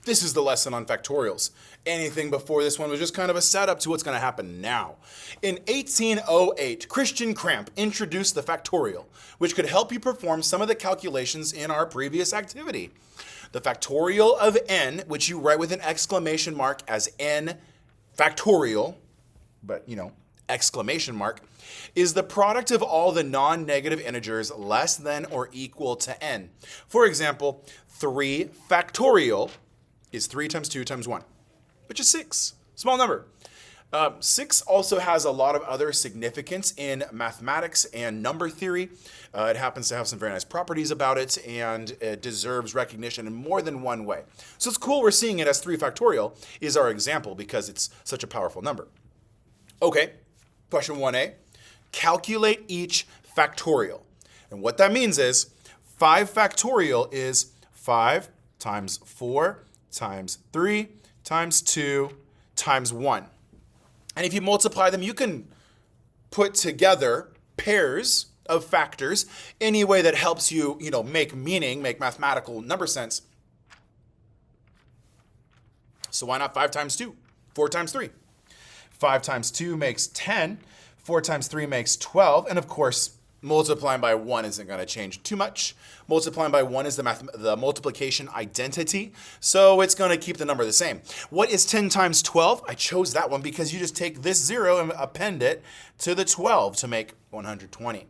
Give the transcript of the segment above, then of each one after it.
This is the lesson on factorials. Anything before this one was just kind of a setup to what's going to happen now. In 1808, Christian Kramp introduced the factorial, which could help you perform some of the calculations in our previous activity. The factorial of n, which you write with an exclamation mark as n factorial, but exclamation mark, is the product of all the non-negative integers less than or equal to n. For example, 3 factorial is 3 times 2 times 1, which is 6. Small number. 6 also has a lot of other significance in mathematics and number theory. It happens to have some very nice properties about it, and it deserves recognition in more than one way. So it's cool we're seeing it as 3 factorial is our example because it's such a powerful number. Okay, question 1a. Calculate each factorial. And what that means is 5 factorial is 5 times 4 times 3 times 2 times 1. And if you multiply them, you can put together pairs of factors any way that helps you, make meaning, make mathematical number sense. So why not 5 times 2? 4 times 3. 5 times 2 makes 10. 4 times 3 makes 12. And of course, multiplying by 1 isn't going to change too much. Multiplying by 1 is the multiplication identity, so it's going to keep the number the same. What is 10 times 12? I chose that one because you just take this 0 and append it to the 12 to make 120.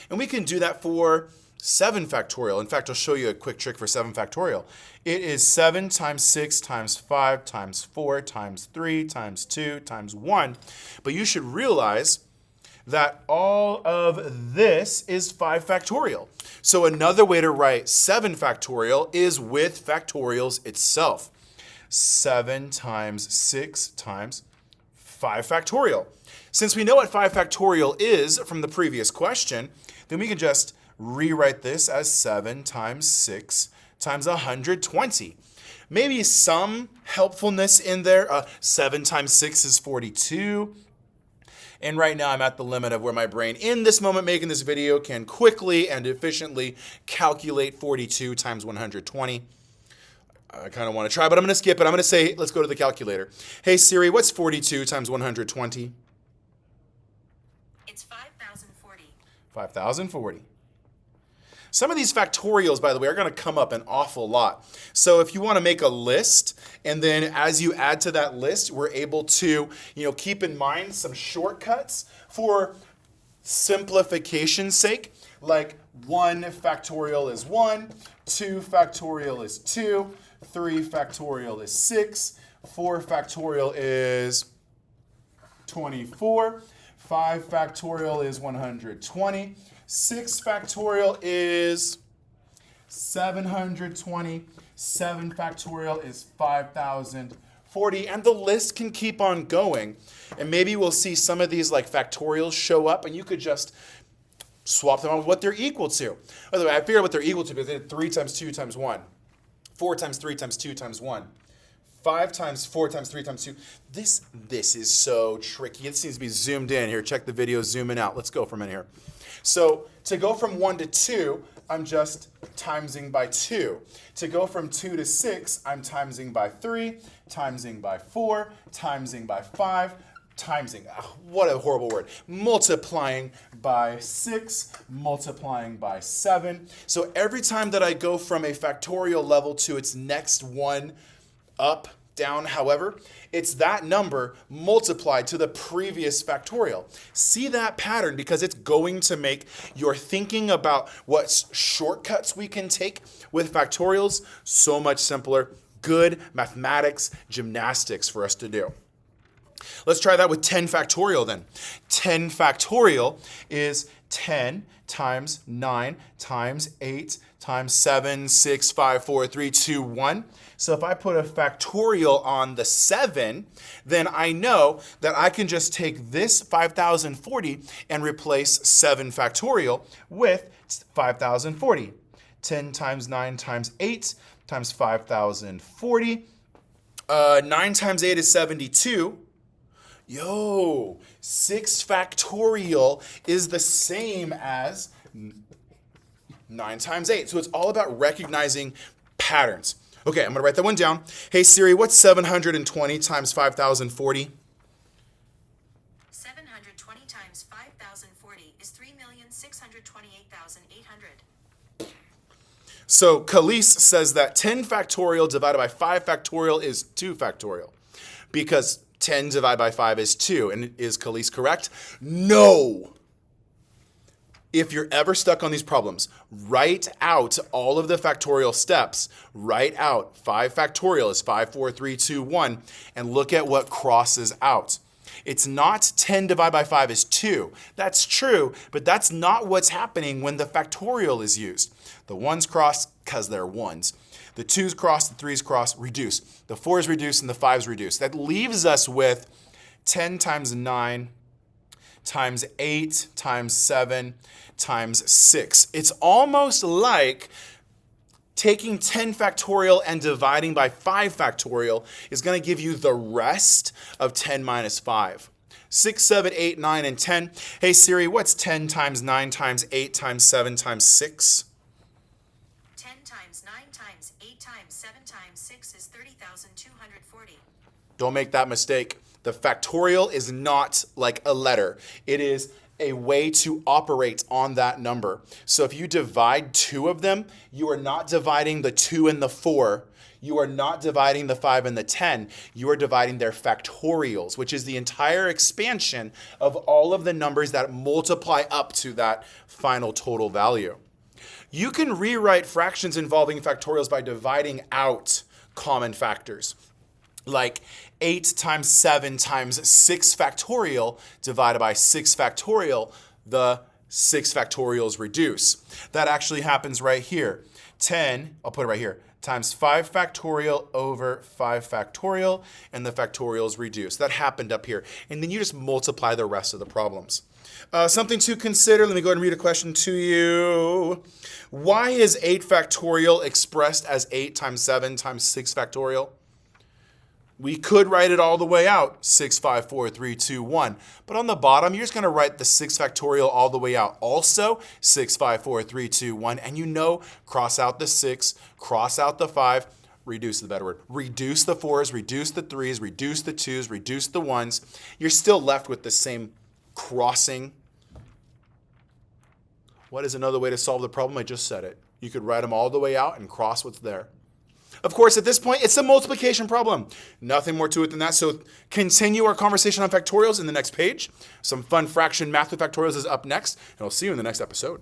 And we can do that for 7 factorial. In fact, I'll show you a quick trick for 7 factorial. It is 7 times 6 times 5 times 4 times 3 times 2 times 1. But you should realize that all of this is 5 factorial. So another way to write 7 factorial is with factorials itself. 7 times 6 times 5 factorial. Since we know what 5 factorial is from the previous question, then we can just rewrite this as 7 times 6 times 120. Maybe some helpfulness in there. 7 times 6 is 42. And right now I'm at the limit of where my brain, in this moment making this video, can quickly and efficiently calculate 42 times 120. I kind of want to try, but I'm going to skip it. I'm going to say, let's go to the calculator. Hey Siri, what's 42 times 120? It's 5,040. 5,040. Some of these factorials, by the way, are going to come up an awful lot. So if you want to make a list, and then as you add to that list, we're able to, keep in mind some shortcuts for simplification's sake, like 1 factorial is 1, 2 factorial is 2, 3 factorial is 6, 4 factorial is 24, 5 factorial is 120, 6 factorial is 720, 7 factorial is 5,040, and the list can keep on going. And maybe we'll see some of these like factorials show up, and you could just swap them on with what they're equal to. By the way, I figured what they're equal to because they did 3 times 2 times 1, 4 times 3 times 2 times 1. 5 times 4 times 3 times 2. This is so tricky. It seems to be zoomed in here. Check the video, zoom in out. Let's go for a minute here. So to go from 1 to 2, I'm just timesing by 2. To go from 2 to 6, I'm timesing by 3, timesing by 4, timesing by 5, timesing, what a horrible word, multiplying by 6, multiplying by 7. So every time that I go from a factorial level to its next one up, down, however, it's that number multiplied to the previous factorial. See that pattern because it's going to make your thinking about what shortcuts we can take with factorials so much simpler. Good mathematics gymnastics for us to do. Let's try that with 10 factorial then. 10 factorial is 10 times 9 times 8 times 7, 6, 5, 4, 3, 2, 1. So if I put a factorial on the 7, then I know that I can just take this 5,040 and replace 7 factorial with 5,040. 10 times 9 times 8 times 5,040. 9 times 8 is 72. Yo, 6 factorial is the same as 9 times 8. So it's all about recognizing patterns. Okay, I'm going to write that one down. Hey Siri, what's 720 times 5,040? 720 times 5,040 is 3,628,800. So Khalees says that 10 factorial divided by 5 factorial is 2 factorial because 10 divided by 5 is 2. And is Khalees correct? No. If you're ever stuck on these problems, write out all of the factorial steps. Write out 5 factorial is 5, 4, 3, 2, 1, and look at what crosses out. It's not 10 divided by 5 is 2. That's true, but that's not what's happening when the factorial is used. The 1s cross because they're 1s. The 2s cross, the 3s cross, reduce. The 4s reduce, and the 5s reduce. That leaves us with 10 times 9 times 8 times 7 times 6. It's almost like taking 10 factorial and dividing by 5 factorial is going to give you the rest of 10 minus 5. 6, 7, 8, 9, and 10. Hey Siri, what's 10 times 9 times 8 times 7 times 6? 10 times 9 times 8 times 7 times 6 is 30,240. Don't make that mistake. The factorial is not like a letter. It is a way to operate on that number. So if you divide 2 of them, you are not dividing the 2 and the 4. You are not dividing the 5 and the 10. You are dividing their factorials, which is the entire expansion of all of the numbers that multiply up to that final total value. You can rewrite fractions involving factorials by dividing out common factors. Like 8 times 7 times 6 factorial divided by 6 factorial, the 6 factorials reduce. That actually happens right here. 10, I'll put it right here, times 5 factorial over 5 factorial, and the factorials reduce. That happened up here. And then you just multiply the rest of the problems. Something to consider, let me go ahead and read a question to you. Why is 8 factorial expressed as 8 times 7 times 6 factorial? We could write it all the way out, 6, 5, 4, 3, 2, 1. But on the bottom, you're just going to write the 6 factorial all the way out. Also, 6, 5, 4, 3, 2, 1. And you know, cross out the 6, cross out the 5, reduce is the better word. Reduce the 4s, reduce the 3s, reduce the 2s, reduce the 1s. You're still left with the same crossing. What is another way to solve the problem? I just said it. You could write them all the way out and cross what's there. Of course, at this point, it's a multiplication problem. Nothing more to it than that. So continue our conversation on factorials in the next page. Some fun fraction math with factorials is up next, and I'll see you in the next episode.